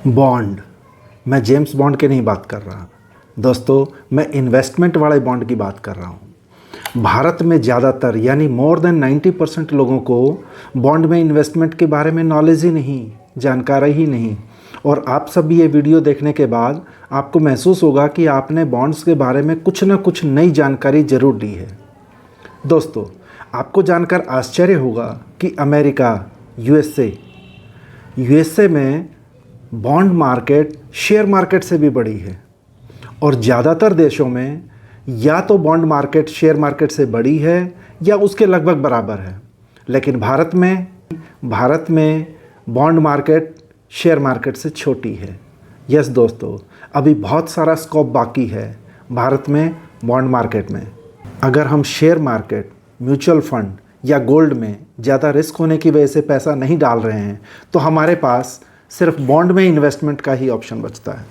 Bond. मैं James bond की नहीं बात कर रहा दोस्तों, मैं इन्वेस्टमेंट वाले बॉन्ड की बात कर रहा हूँ। भारत में ज़्यादातर यानी मोर देन 90% लोगों को बॉन्ड में इन्वेस्टमेंट के बारे में नॉलेज ही नहीं, जानकारी ही नहीं। और आप सब ये वीडियो देखने के बाद आपको महसूस होगा कि आपने बॉन्ड्स के बारे में कुछ ना कुछ नई जानकारी ज़रूर ली है। दोस्तों, आपको जानकर आश्चर्य होगा कि अमेरिका यूएसए में बॉन्ड मार्केट शेयर मार्केट से भी बड़ी है। और ज़्यादातर देशों में या तो बॉन्ड मार्केट शेयर मार्केट से बड़ी है या उसके लगभग बराबर है। लेकिन भारत में बॉन्ड मार्केट शेयर मार्केट से छोटी है। यस दोस्तों, अभी बहुत सारा स्कोप बाकी है भारत में बॉन्ड मार्केट में। अगर हम शेयर मार्केट, म्यूचुअल फंड या गोल्ड में ज़्यादा रिस्क होने की वजह से पैसा नहीं डाल रहे हैं तो हमारे पास सिर्फ बॉन्ड में इन्वेस्टमेंट का ही ऑप्शन बचता है।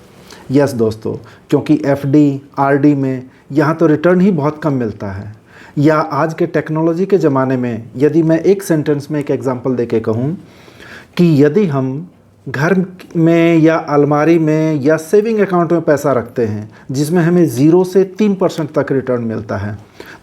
यस दोस्तों, क्योंकि एफडी, आरडी में यहाँ तो रिटर्न ही बहुत कम मिलता है। या आज के टेक्नोलॉजी के ज़माने में यदि मैं एक सेंटेंस में एक एग्जांपल देके कहूँ कि यदि हम घर में या अलमारी में या सेविंग अकाउंट में पैसा रखते हैं जिसमें हमें 0 से 3% तक रिटर्न मिलता है,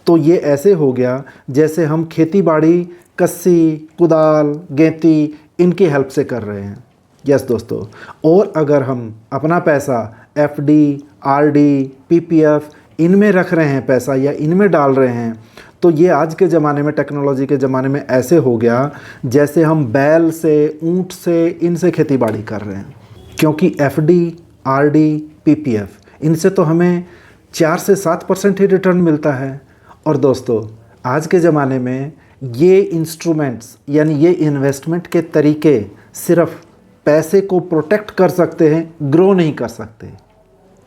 तो ये ऐसे हो गया जैसे हम खेती बाड़ी कस्सी, कुदाल, गेंती इनकी हेल्प से कर रहे हैं। यस दोस्तों, और अगर हम अपना पैसा एफडी, आरडी, पीपीएफ इनमें रख रहे हैं पैसा या इनमें डाल रहे हैं तो ये आज के ज़माने में, टेक्नोलॉजी के ज़माने में ऐसे हो गया जैसे हम बैल से, ऊंट से, इनसे खेती बाड़ी कर रहे हैं। क्योंकि एफडी, आरडी, पीपीएफ इनसे तो हमें 4 से 7% ही रिटर्न मिलता है। और दोस्तों, आज के ज़माने में ये इंस्ट्रूमेंट्स यानी ये इन्वेस्टमेंट के तरीके सिर्फ पैसे को प्रोटेक्ट कर सकते हैं, ग्रो नहीं कर सकते।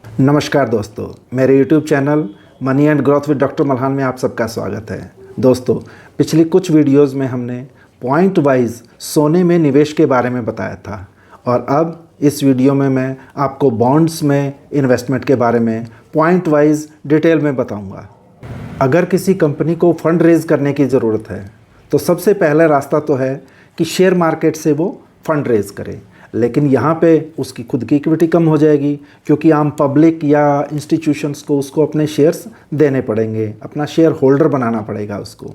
नमस्कार दोस्तों, मेरे YouTube channel money and growth with doctor Malhan में आप सबका स्वागत है। दोस्तों, पिछली कुछ वीडियोस में हमने पॉइंट वाइज सोने में निवेश के बारे में बताया था और अब इस वीडियो में मैं आपको बॉन्ड्स में इन्वेस्टमेंट के बारे में पॉइंट वाइज डिटेल में बताऊंगा। अगर किसी कंपनी को फंड रेज करने की ज़रूरत है तो सबसे पहला रास्ता तो है कि शेयर मार्केट से वो फंड रेज करे। लेकिन यहाँ पे उसकी खुद की इक्विटी कम हो जाएगी क्योंकि आम पब्लिक या इंस्टीट्यूशंस को उसको अपने शेयर्स देने पड़ेंगे, अपना शेयर होल्डर बनाना पड़ेगा उसको।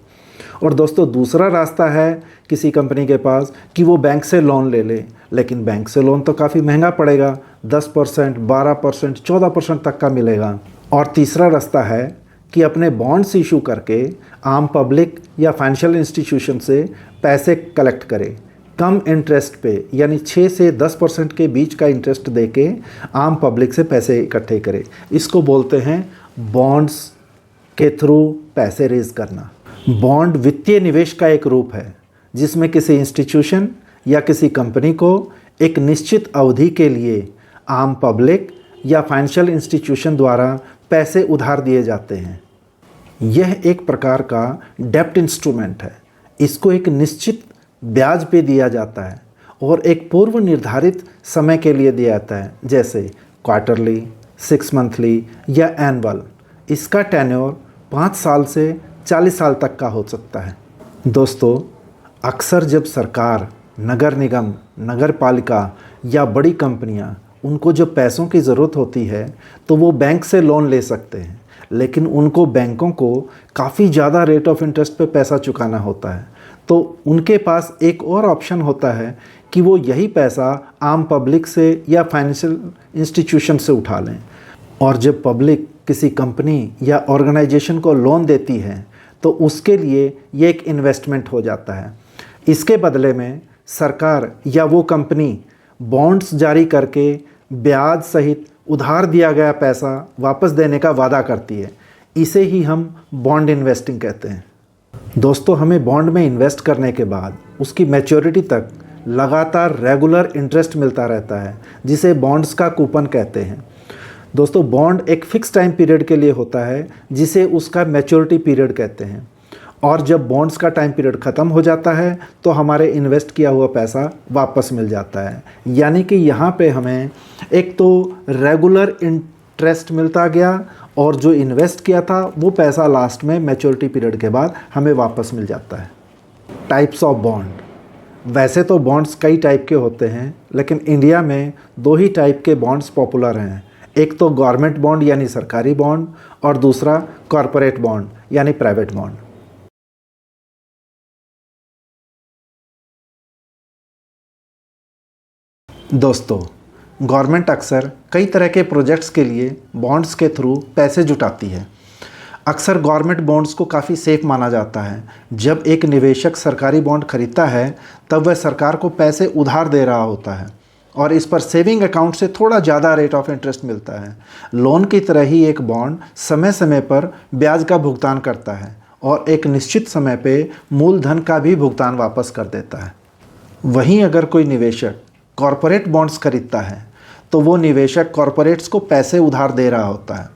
और दोस्तों, दूसरा रास्ता है किसी कंपनी के पास कि वो बैंक से लोन ले ले, लेकिन बैंक से लोन तो काफ़ी महंगा पड़ेगा, 10%, 12%, 14% तक का मिलेगा। और तीसरा रास्ता है कि अपने बॉन्ड्स इशू करके आम पब्लिक या फाइनेंशियल इंस्टीट्यूशन से पैसे कलेक्ट करे कम इंटरेस्ट पे, यानी 6 से 10% के बीच का इंटरेस्ट देके आम पब्लिक से पैसे इकट्ठे करे। इसको बोलते हैं बॉन्ड्स के थ्रू पैसे रेज करना। बॉन्ड वित्तीय निवेश का एक रूप है जिसमें किसी इंस्टीट्यूशन या किसी कंपनी को एक निश्चित अवधि के लिए आम पब्लिक या फाइनेंशियल इंस्टीट्यूशन द्वारा पैसे उधार दिए जाते हैं। यह एक प्रकार का डेब्ट इंस्ट्रूमेंट है। इसको एक निश्चित ब्याज पे दिया जाता है और एक पूर्व निर्धारित समय के लिए दिया जाता है, जैसे क्वार्टरली, 6 मंथली या एनुअल। इसका टेन्योर 5 साल से 40 साल तक का हो सकता है। दोस्तों, अक्सर जब सरकार, नगर निगम, नगर पालिका या बड़ी कंपनियां उनको जब पैसों की ज़रूरत होती है तो वो बैंक से लोन ले सकते हैं, लेकिन उनको बैंकों को काफ़ी ज़्यादा रेट ऑफ इंटरेस्ट पे पैसा चुकाना होता है। तो उनके पास एक और ऑप्शन होता है कि वो यही पैसा आम पब्लिक से या फाइनेंशियल इंस्टीट्यूशन से उठा लें। और जब पब्लिक किसी कंपनी या ऑर्गेनाइजेशन को लोन देती है तो उसके लिए ये एक इन्वेस्टमेंट हो जाता है। इसके बदले में सरकार या वो कंपनी बॉन्ड्स जारी करके ब्याज सहित उधार दिया गया पैसा वापस देने का वादा करती है। इसे ही हम बॉन्ड इन्वेस्टिंग कहते हैं। दोस्तों, हमें बॉन्ड में इन्वेस्ट करने के बाद उसकी मैच्योरिटी तक लगातार रेगुलर इंटरेस्ट मिलता रहता है, जिसे बॉन्ड्स का कूपन कहते हैं। दोस्तों, बॉन्ड एक फ़िक्स टाइम पीरियड के लिए होता है जिसे उसका मैच्योरिटी पीरियड कहते हैं। और जब बॉन्ड्स का टाइम पीरियड ख़त्म हो जाता है तो हमारे इन्वेस्ट किया हुआ पैसा वापस मिल जाता है। यानी कि यहाँ पे हमें एक तो रेगुलर इंटरेस्ट मिलता गया और जो इन्वेस्ट किया था वो पैसा लास्ट में मैच्योरिटी पीरियड के बाद हमें वापस मिल जाता है। Types of bond. वैसे तो बॉन्ड्स कई टाइप के होते हैं लेकिन इंडिया में दो ही टाइप के बॉन्ड्स पॉपुलर हैं। एक तो गवर्नमेंट बॉन्ड यानी सरकारी बॉन्ड, और दूसरा कॉरपोरेट बॉन्ड यानी प्राइवेट बॉन्ड। दोस्तों, गवर्नमेंट अक्सर कई तरह के प्रोजेक्ट्स के लिए बॉन्ड्स के थ्रू पैसे जुटाती है। अक्सर गवर्नमेंट बॉन्ड्स को काफ़ी सेफ माना जाता है। जब एक निवेशक सरकारी बॉन्ड खरीदता है तब वह सरकार को पैसे उधार दे रहा होता है और इस पर सेविंग अकाउंट से थोड़ा ज़्यादा रेट ऑफ इंटरेस्ट मिलता है। लोन की तरह ही एक बॉन्ड समय समय पर ब्याज का भुगतान करता है और एक निश्चित समय पे मूलधन का भी भुगतान वापस कर देता है। वहीं अगर कोई निवेशक कॉरपोरेट बॉन्ड्स खरीदता है तो वो निवेशक कॉरपोरेट्स को पैसे उधार दे रहा होता है।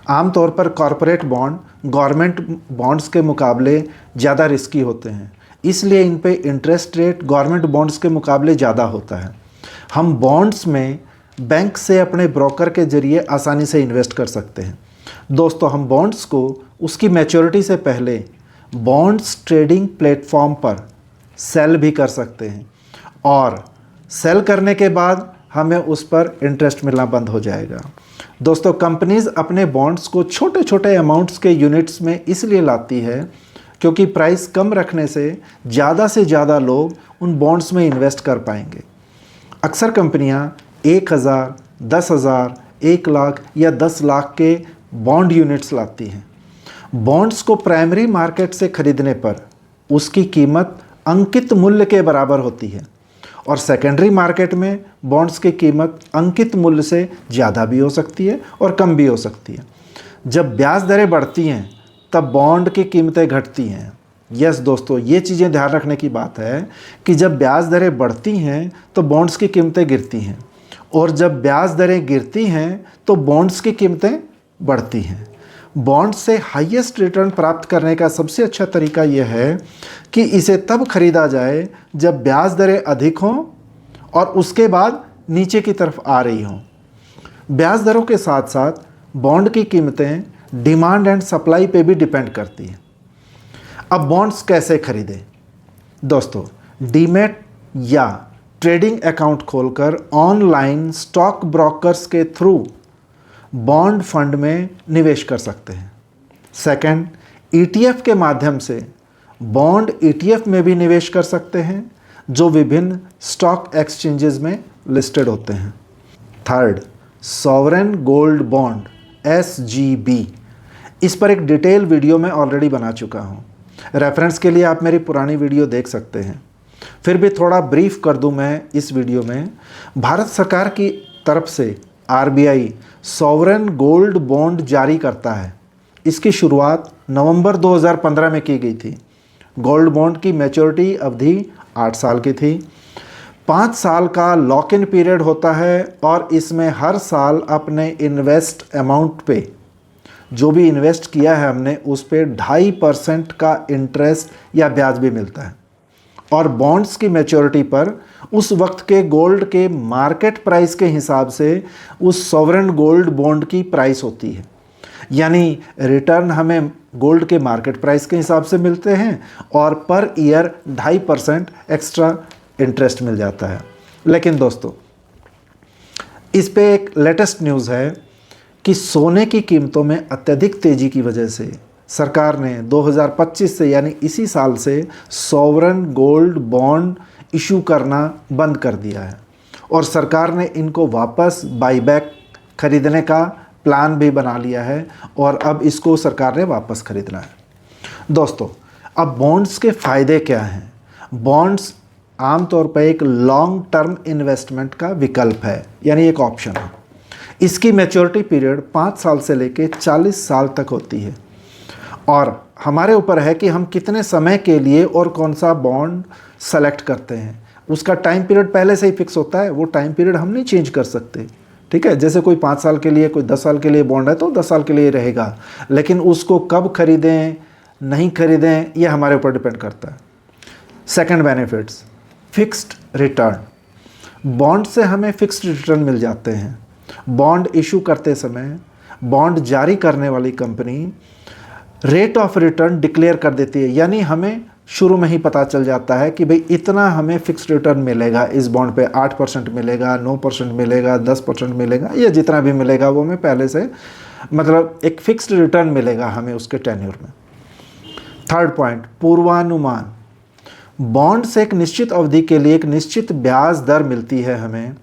आमतौर पर कॉरपोरेट बॉन्ड गवर्नमेंट बॉन्ड्स के मुकाबले ज़्यादा रिस्की होते हैं, इसलिए इन पे इंटरेस्ट रेट गवर्नमेंट बॉन्ड्स के मुकाबले ज़्यादा होता है। हम बॉन्ड्स में बैंक से अपने ब्रोकर के ज़रिए आसानी से इन्वेस्ट कर सकते हैं। दोस्तों, हम बॉन्ड्स को उसकी मैच्योरिटी से पहले बॉन्ड्स ट्रेडिंग प्लेटफॉर्म पर सेल भी कर सकते हैं और सेल करने के बाद हमें उस पर इंटरेस्ट मिलना बंद हो जाएगा। दोस्तों, कंपनीज़ अपने बॉन्ड्स को छोटे छोटे अमाउंट्स के यूनिट्स में इसलिए लाती है क्योंकि प्राइस कम रखने से ज़्यादा लोग उन बॉन्ड्स में इन्वेस्ट कर पाएंगे। अक्सर कंपनियां 1,000, 10,000, 1 लाख या 10 लाख के बॉन्ड यूनिट्स लाती हैं। बॉन्ड्स को प्राइमरी मार्केट से खरीदने पर उसकी कीमत अंकित मूल्य के बराबर होती है और सेकेंडरी मार्केट में बॉन्ड्स की कीमत अंकित मूल्य से ज़्यादा भी हो सकती है और कम भी हो सकती है। जब ब्याज दरें बढ़ती हैं तब बॉन्ड की कीमतें घटती हैं। यस दोस्तों, ये चीज़ें ध्यान रखने की बात है कि जब ब्याज दरें बढ़ती हैं तो बॉन्ड्स की कीमतें गिरती हैं और जब ब्याज दरें गिरती हैं तो बॉन्ड्स की कीमतें बढ़ती हैं। बॉन्ड से हाईएस्ट रिटर्न प्राप्त करने का सबसे अच्छा तरीका यह है कि इसे तब खरीदा जाए जब ब्याज दरें अधिक हों और उसके बाद नीचे की तरफ आ रही हों। ब्याज दरों के साथ साथ बॉन्ड की कीमतें डिमांड एंड सप्लाई पे भी डिपेंड करती हैं। अब बॉन्ड्स कैसे खरीदें? दोस्तों, डीमैट या ट्रेडिंग अकाउंट खोलकर ऑनलाइन स्टॉक ब्रोकर्स के थ्रू बॉन्ड फंड में निवेश कर सकते हैं। सेकंड, ETF के माध्यम से बॉन्ड ETF में भी निवेश कर सकते हैं जो विभिन्न स्टॉक एक्सचेंजेस में लिस्टेड होते हैं। Third, sovereign gold bond SGB, इस पर एक डिटेल वीडियो मैं ऑलरेडी बना चुका हूँ। रेफरेंस के लिए आप मेरी पुरानी वीडियो देख सकते हैं। फिर भी थोड़ा ब्रीफ कर दूं मैं इस वीडियो में। भारत सरकार की तरफ से RBI सॉवरेन गोल्ड बॉन्ड जारी करता है। इसकी शुरुआत नवंबर 2015 में की गई थी। गोल्ड बॉन्ड की मैच्योरिटी अवधि 8 साल की थी। 5 साल का लॉक इन पीरियड होता है और इसमें हर साल अपने इन्वेस्ट अमाउंट पे, जो भी इन्वेस्ट किया है हमने, उस पे 2.5% का इंटरेस्ट या ब्याज भी मिलता है और बॉन्ड्स की मैच्योरिटी पर उस वक्त के गोल्ड के मार्केट प्राइस के हिसाब से उस सॉवरेन गोल्ड बॉन्ड की प्राइस होती है। यानी रिटर्न हमें गोल्ड के मार्केट प्राइस के हिसाब से मिलते हैं और पर ईयर 2.5% एक्स्ट्रा इंटरेस्ट मिल जाता है। लेकिन दोस्तों, इस पे एक लेटेस्ट न्यूज़ है कि सोने की कीमतों में अत्यधिक तेज़ी की वजह से सरकार ने 2025 से यानी इसी साल से सॉवरेन गोल्ड बॉन्ड इशू करना बंद कर दिया है और सरकार ने इनको वापस बाईबैक खरीदने का प्लान भी बना लिया है और अब इसको सरकार ने वापस खरीदना है। दोस्तों, अब बॉन्ड्स के फ़ायदे क्या हैं? बॉन्ड्स आमतौर पर एक लॉन्ग टर्म इन्वेस्टमेंट का विकल्प है, यानी एक ऑप्शन है। इसकी मैच्योरिटी पीरियड 5 साल से लेकर 40 साल तक होती है और हमारे ऊपर है कि हम कितने समय के लिए और कौन सा बॉन्ड सेलेक्ट करते हैं। उसका टाइम पीरियड पहले से ही फिक्स होता है, वो टाइम पीरियड हम नहीं चेंज कर सकते। ठीक है, जैसे कोई 5 साल के लिए, कोई 10 साल के लिए बॉन्ड है तो 10 साल के लिए रहेगा, लेकिन उसको कब खरीदें नहीं खरीदें ये हमारे ऊपर डिपेंड करता है। Second benefits, fixed return. Bond से हमें फिक्स्ड रिटर्न मिल जाते हैं। बॉन्ड इशू करते समय बॉन्ड जारी करने वाली company rate of return declare कर देती है, यानी हमें शुरू में ही पता चल जाता है कि भाई इतना हमें फिक्स्ड रिटर्न मिलेगा, इस बॉन्ड पे 8% मिलेगा, 9% मिलेगा, 10% मिलेगा, या जितना भी मिलेगा वो हमें पहले से मतलब एक फिक्स्ड रिटर्न मिलेगा हमें उसके टेन्योर में। थर्ड पॉइंट, पूर्वानुमान। बॉन्ड से एक निश्चित अवधि के लिए एक निश्चित ब्याज दर मिलती है हमें।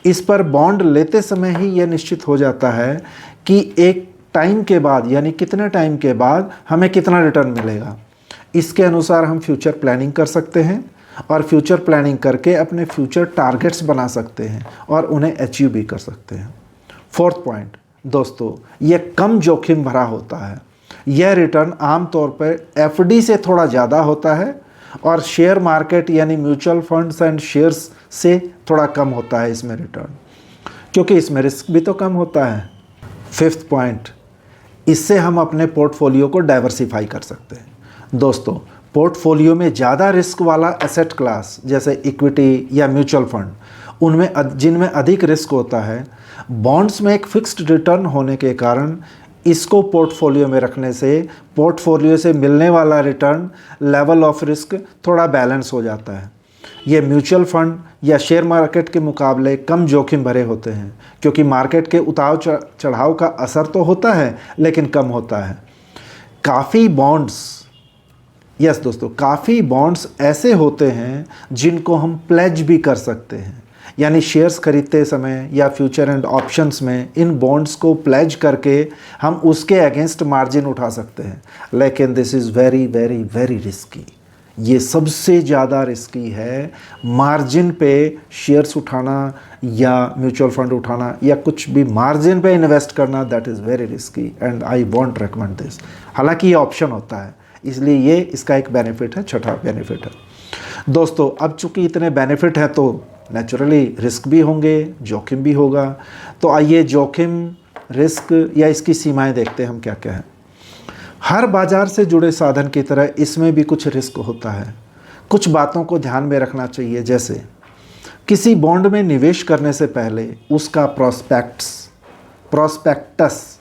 इस पर बॉन्ड लेते समय ही यह निश्चित हो जाता है कि एक टाइम के बाद, यानी कितने टाइम के बाद हमें कितना रिटर्न मिलेगा। इसके अनुसार हम फ्यूचर प्लानिंग कर सकते हैं और फ्यूचर प्लानिंग करके अपने फ्यूचर टारगेट्स बना सकते हैं और उन्हें अचीव भी कर सकते हैं। फोर्थ पॉइंट दोस्तों, यह कम जोखिम भरा होता है। यह रिटर्न आमतौर पर एफडी से थोड़ा ज़्यादा होता है और शेयर मार्केट यानी म्यूचुअल फंड्स एंड शेयर्स से थोड़ा कम होता है इसमें रिटर्न, क्योंकि इसमें रिस्क भी तो कम होता है। फिफ्थ पॉइंट, इससे हम अपने पोर्टफोलियो को डाइवर्सिफाई कर सकते हैं। दोस्तों, पोर्टफोलियो में ज़्यादा रिस्क वाला एसेट क्लास जैसे इक्विटी या म्यूचुअल फंड, उनमें जिनमें अधिक रिस्क होता है, बॉन्ड्स में एक फिक्स्ड रिटर्न होने के कारण इसको पोर्टफोलियो में रखने से पोर्टफोलियो से मिलने वाला रिटर्न लेवल ऑफ रिस्क थोड़ा बैलेंस हो जाता है। ये म्यूचुअल फंड या शेयर मार्केट के मुकाबले कम जोखिम भरे होते हैं, क्योंकि मार्केट के उतार चढ़ाव का असर तो होता है लेकिन कम होता है। काफ़ी बॉन्ड्स ऐसे होते हैं जिनको हम प्लेज भी कर सकते हैं, यानी शेयर्स खरीदते समय या फ्यूचर एंड ऑप्शंस में इन बॉन्ड्स को प्लेज करके हम उसके अगेंस्ट मार्जिन उठा सकते हैं। लेकिन this is very very very risky. ये सबसे ज़्यादा रिस्की है मार्जिन पे शेयर्स उठाना या म्यूचुअल फंड उठाना या कुछ भी मार्जिन पे इन्वेस्ट करना। That is very risky and I want recommend this. हालांकि ये ऑप्शन होता है, इसलिए ये इसका एक बेनिफिट है, छठा बेनिफिट है। दोस्तों, अब चूंकि इतने बेनिफिट हैं तो नेचुरली रिस्क भी होंगे, जोखिम भी होगा। तो आइए जोखिम, रिस्क या इसकी सीमाएं देखते हैं हम क्या क्या है। हर बाजार से जुड़े साधन की तरह इसमें भी कुछ रिस्क होता है। कुछ बातों को ध्यान में रखना चाहिए, जैसे किसी बॉन्ड में निवेश करने से पहले उसका प्रोस्पेक्टस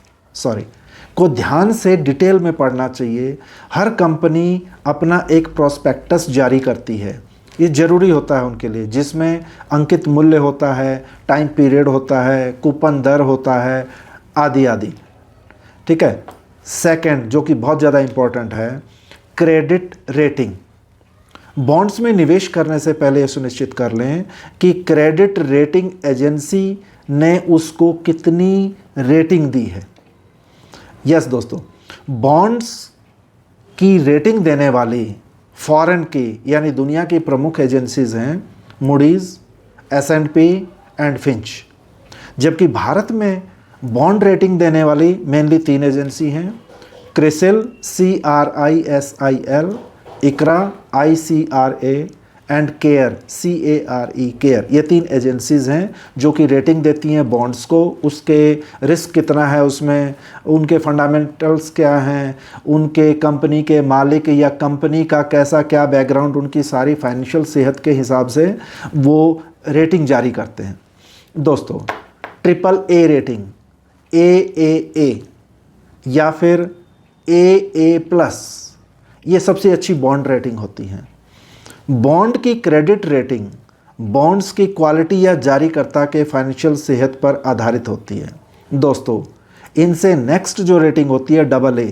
को ध्यान से डिटेल में पढ़ना चाहिए। हर कंपनी अपना एक प्रोस्पेक्टस जारी करती है, ये ज़रूरी होता है उनके लिए, जिसमें अंकित मूल्य होता है, टाइम पीरियड होता है, कूपन दर होता है, आदि आदि। ठीक है। सेकंड, जो कि बहुत ज़्यादा इम्पोर्टेंट है, क्रेडिट रेटिंग। बॉन्ड्स में निवेश करने से पहले ये सुनिश्चित कर लें कि क्रेडिट रेटिंग एजेंसी ने उसको कितनी रेटिंग दी है। यस दोस्तों, बॉन्ड्स की रेटिंग देने वाली फॉरेन की यानी दुनिया की प्रमुख एजेंसीज़ हैं मूडीज़, S&P एंड फिंच। जबकि भारत में बॉन्ड रेटिंग देने वाली मेनली 3 एजेंसी हैं, CRISIL CRISIL, Iqra ICRA and care CARE care. ये 3 एजेंसीज़ हैं जो कि रेटिंग देती हैं बॉन्ड्स को, उसके रिस्क कितना है उसमें, उनके फंडामेंटल्स क्या हैं, उनके कंपनी के मालिक या कंपनी का कैसा क्या बैकग्राउंड, उनकी सारी फाइनेंशियल सेहत के हिसाब से वो रेटिंग जारी करते हैं। दोस्तों, AAA रेटिंग, AAA या फिर AA+, ये सबसे अच्छी बॉन्ड रेटिंग होती हैं। बॉन्ड की क्रेडिट रेटिंग बॉन्ड्स की क्वालिटी या जारीकर्ता के फाइनेंशियल सेहत पर आधारित होती है। दोस्तों, इनसे नेक्स्ट जो रेटिंग होती है AA।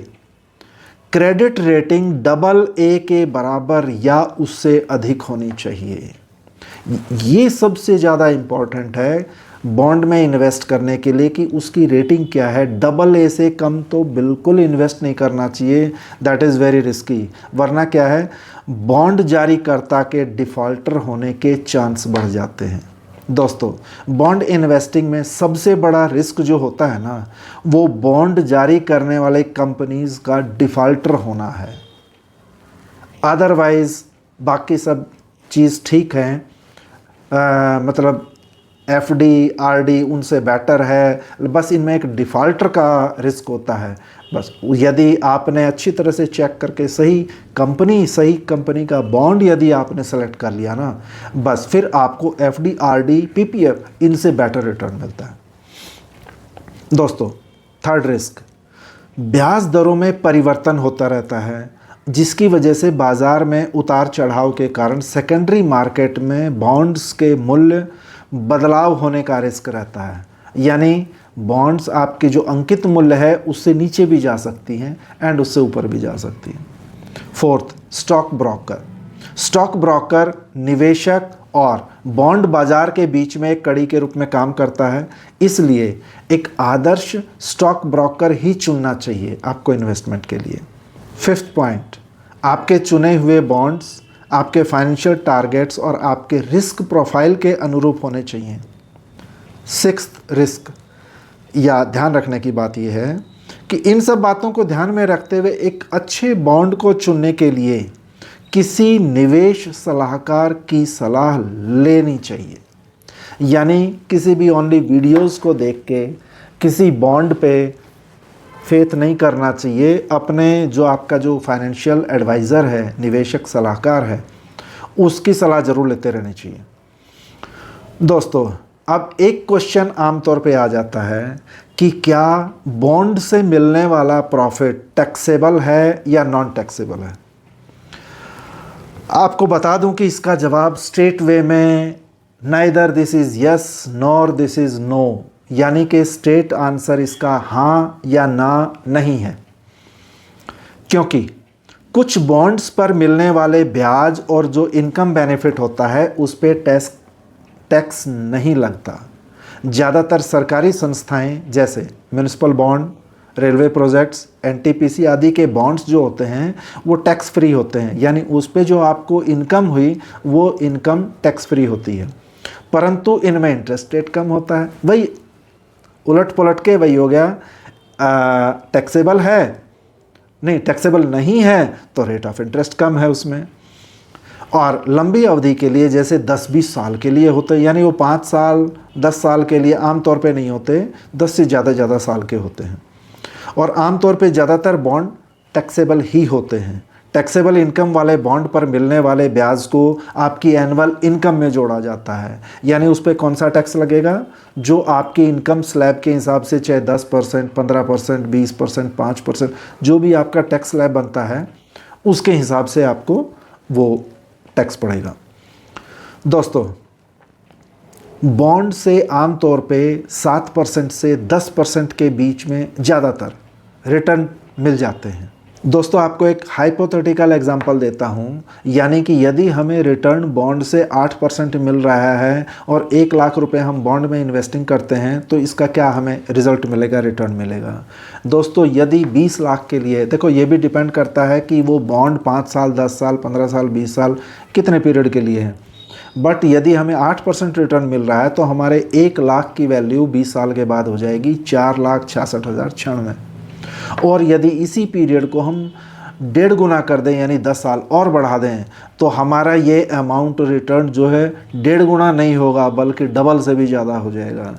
क्रेडिट रेटिंग AA के बराबर या उससे अधिक होनी चाहिए। ये सबसे ज़्यादा इम्पॉर्टेंट है बॉन्ड में इन्वेस्ट करने के लिए कि उसकी रेटिंग क्या है। AA से कम तो बिल्कुल इन्वेस्ट नहीं करना चाहिए, दैट इज़ वेरी रिस्की। वरना क्या है, बॉन्ड जारीकर्ता के डिफ़ॉल्टर होने के चांस बढ़ जाते हैं। दोस्तों, बॉन्ड इन्वेस्टिंग में सबसे बड़ा रिस्क जो होता है ना, वो बॉन्ड जारी करने वाले कंपनीज़ का डिफ़ॉल्टर होना है। अदरवाइज़ बाकी सब चीज़ ठीक है, मतलब FD RD उनसे बेटर है, बस इनमें एक डिफ़ॉल्टर का रिस्क होता है। बस यदि आपने अच्छी तरह से चेक करके सही कंपनी का बॉन्ड यदि आपने सेलेक्ट कर लिया ना, बस फिर आपको FD RD PPF इनसे बेटर रिटर्न मिलता है। दोस्तों, थर्ड रिस्क, ब्याज दरों में परिवर्तन होता रहता है, जिसकी वजह से बाज़ार में उतार चढ़ाव के कारण सेकेंडरी मार्केट में बॉन्ड्स के मूल्य बदलाव होने का रिस्क रहता है। यानी बॉन्ड्स आपके जो अंकित मूल्य है उससे नीचे भी जा सकती हैं एंड उससे ऊपर भी जा सकती हैं। Fourth, stock broker. Stock broker निवेशक और बॉन्ड बाजार के बीच में एक कड़ी के रूप में काम करता है, इसलिए एक आदर्श स्टॉक ब्रोकर ही चुनना चाहिए आपको इन्वेस्टमेंट के लिए। फिफ्थ पॉइंट, आपके चुने हुए बॉन्ड्स आपके फाइनेंशियल टारगेट्स और आपके रिस्क प्रोफाइल के अनुरूप होने चाहिए। सिक्स्थ, रिस्क, या ध्यान रखने की बात यह है कि इन सब बातों को ध्यान में रखते हुए एक अच्छे बॉन्ड को चुनने के लिए किसी निवेश सलाहकार की सलाह लेनी चाहिए। यानी किसी भी ओनली वीडियोस को देख के किसी बॉन्ड पे फेथ नहीं करना चाहिए। अपने जो आपका जो फाइनेंशियल एडवाइज़र है, निवेशक सलाहकार है, उसकी सलाह ज़रूर लेते रहनी चाहिए। दोस्तों, अब एक क्वेश्चन आमतौर पे आ जाता है कि क्या बॉन्ड से मिलने वाला प्रॉफिट टैक्सेबल है या नॉन टैक्सेबल है। आपको बता दूं कि इसका जवाब स्ट्रेट वे में neither this is yes nor this is no, यानी कि स्ट्रेट आंसर इसका हाँ या ना नहीं है। क्योंकि कुछ बॉन्ड्स पर मिलने वाले ब्याज और जो इनकम बेनिफिट होता है उस पर टैक्स नहीं लगता। ज़्यादातर सरकारी संस्थाएं जैसे municipal bond, railway projects, NTPC आदि के बॉन्ड्स जो होते हैं वो टैक्स फ्री होते हैं, यानी उस पे जो आपको इनकम हुई वो इनकम टैक्स फ्री होती है, परंतु इनमें इंटरेस्ट रेट कम होता है। वही उलट पुलट के वही हो गया, टैक्सेबल है नहीं, टैक्सेबल नहीं है तो रेट ऑफ इंटरेस्ट कम है उसमें। और लंबी अवधि के लिए जैसे 10-20 साल के लिए होते हैं, यानी वो 5 साल 10 साल के लिए आमतौर पे नहीं होते, 10 से ज़्यादा साल के होते हैं। और आमतौर पे ज़्यादातर बॉन्ड टैक्सेबल ही होते हैं। टैक्सेबल इनकम वाले बॉन्ड पर मिलने वाले ब्याज को आपकी एनुअल इनकम में जोड़ा जाता है, यानी उस पर कौन सा टैक्स लगेगा, जो आपकी इनकम स्लैब के हिसाब से, चाहे 10%, 15%, 20%, 5%, जो भी आपका टैक्स स्लैब बनता है उसके हिसाब से आपको वो टैक्स पड़ेगा। दोस्तों, बॉन्ड से आमतौर पे 7% से 10% के बीच में ज़्यादातर रिटर्न मिल जाते हैं। दोस्तों, आपको एक हाइपोथेटिकल एग्जांपल देता हूं, यानी कि यदि हमें रिटर्न बॉन्ड से 8% मिल रहा है और 1 लाख रुपए हम बॉन्ड में इन्वेस्टिंग करते हैं तो इसका क्या हमें रिज़ल्ट मिलेगा, रिटर्न मिलेगा। दोस्तों, यदि 20 लाख के लिए, देखो ये भी डिपेंड करता है कि वो बॉन्ड 5 साल, 10 साल, 15 साल, 20 साल कितने पीरियड के लिए है, बट यदि हमें 8% रिटर्न मिल रहा है तो हमारे 1 लाख की वैल्यू 20 साल के बाद हो जाएगी 4,66,096। और यदि इसी पीरियड को हम 1.5 गुना कर दें, यानी 10 साल और बढ़ा दें, तो हमारा ये अमाउंट रिटर्न जो है 1.5 गुना नहीं होगा बल्कि डबल से भी ज़्यादा हो जाएगा।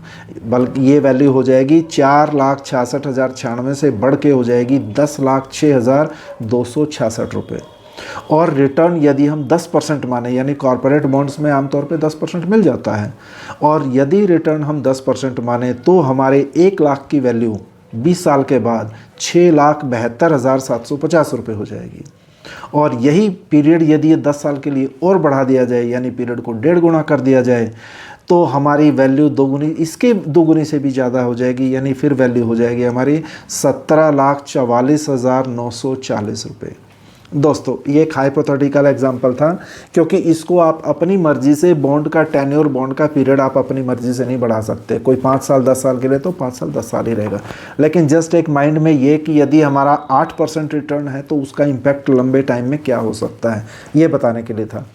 बल्कि ये वैल्यू हो जाएगी 4,66,096 से बढ़ के हो जाएगी 10,06,266 रुपये। और रिटर्न यदि हम 10% माने, यानी कॉर्पोरेट बॉन्ड्स में आमतौर पे 10% मिल जाता है, और यदि रिटर्न हम 10% माने तो हमारे 1 लाख की वैल्यू 20 साल के बाद 6,72,750 रुपये हो जाएगी। और यही पीरियड यदि ये 10 साल के लिए और बढ़ा दिया जाए, यानी पीरियड को 1.5 गुना कर दिया जाए, तो हमारी वैल्यू 2 गुनी, इसके 2 गुनी से भी ज़्यादा हो जाएगी, यानी फिर वैल्यू हो जाएगी हमारी 17,44,940 रुपये। दोस्तों, ये एक हाइपोथेटिकल एग्जांपल था, क्योंकि इसको आप अपनी मर्ज़ी से बॉन्ड का टेन्योर, बॉन्ड का पीरियड आप अपनी मर्ज़ी से नहीं बढ़ा सकते। कोई 5 साल 10 साल के लिए तो 5 साल 10 साल ही रहेगा, लेकिन जस्ट एक माइंड में ये कि यदि हमारा 8% रिटर्न है तो उसका इम्पैक्ट लंबे टाइम में क्या हो सकता है, ये बताने के लिए था।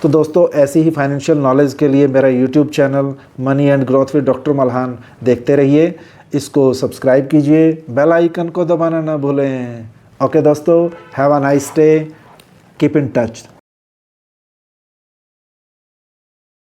तो दोस्तों, ऐसी ही फाइनेंशियल नॉलेज के लिए मेरा YouTube channel money and growth with doctor Malhan देखते रहिए। इसको सब्सक्राइब कीजिए, बेल आइकन को दबाना ना भूलें। ओके दोस्तों, have a nice day, keep in touch.